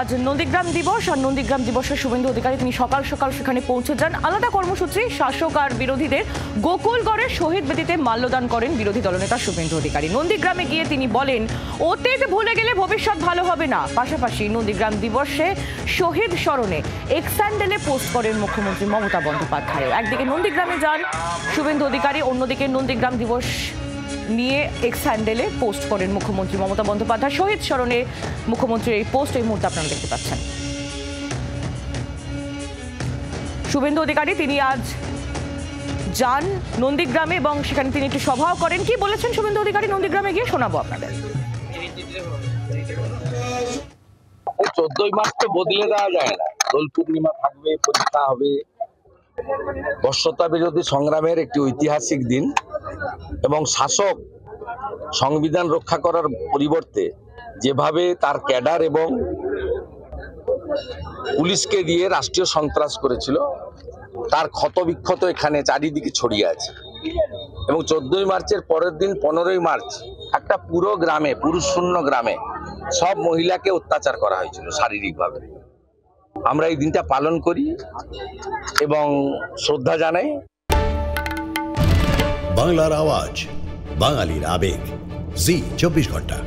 আজ নন্দীগ্রাম দিবস আর নন্দীগ্রাম দিবসের শুভেন্দু অধিকারী তিনি সকাল সকাল সেখানে পৌঁছে যান। আলাদা কর্মসূচি শাসক আর বিরোধীদের গোকুলগড়ের শহীদ বেদিতে মাল্যদান করেন বিরোধী দলনেতা শুভেন্দু অধিকারী। নন্দীগ্রামে গিয়ে তিনি বলেন, অতীত ভুলে গেলে ভবিষ্যৎ ভালো হবে না। পাশাপাশি নন্দীগ্রাম দিবসে শহীদ স্মরণে এক্স হ্যান্ডেলে পোস্ট করেন মুখ্যমন্ত্রী মমতা বন্দ্যোপাধ্যায়। একদিকে নন্দীগ্রামে যান শুভেন্দু অধিকারী, অন্যদিকে নন্দীগ্রাম দিবস নিয়ে এক্স হ্যান্ডেলে পোস্ট করেন মুখ্যমন্ত্রী মমতা বন্দ্যোপাধ্যায়। শহীদ স্মরণে মুখ্যমন্ত্রীর এই পোস্ট এই মুহূর্তে আপনারা দেখতে পাচ্ছেন। শুভেন্দু অধিকারী তিনি আজ যান নন্দীগ্রামে এবং সেখানে তিনি একটি সভাও করেন। কি বলেছেন শুভেন্দু অধিকারী নন্দীগ্রামে গিয়ে শোনাবো আপনাদের। 14ই মার্চ তো বদলে দেওয়া যায় না। দোল পূর্ণিমা থাকবে, পরীক্ষা হবে। বর্ষতা বিরোধী সংগ্রামের একটি ঐতিহাসিক দিন এবং শাসক সংবিধান রক্ষা করার পরিবর্তে যেভাবে তার ক্যাডার এবং পুলিশকে দিয়ে রাষ্ট্রীয় সন্ত্রাস করেছিল তার ক্ষতবিক্ষত এখানে চারিদিকে ছড়িয়ে আছে। এবং 14ই মার্চের পরের দিন 15ই মার্চ একটা পুরো গ্রামে, পুরুষ শূন্য গ্রামে সব মহিলাকে অত্যাচার করা হয়েছিল শারীরিকভাবে। আমরা এই দিনটা পালন করি এবং শ্রদ্ধা জানাই। বাংলার আওয়াজ, বাঙালির আবেগ, জি 24 ঘন্টা।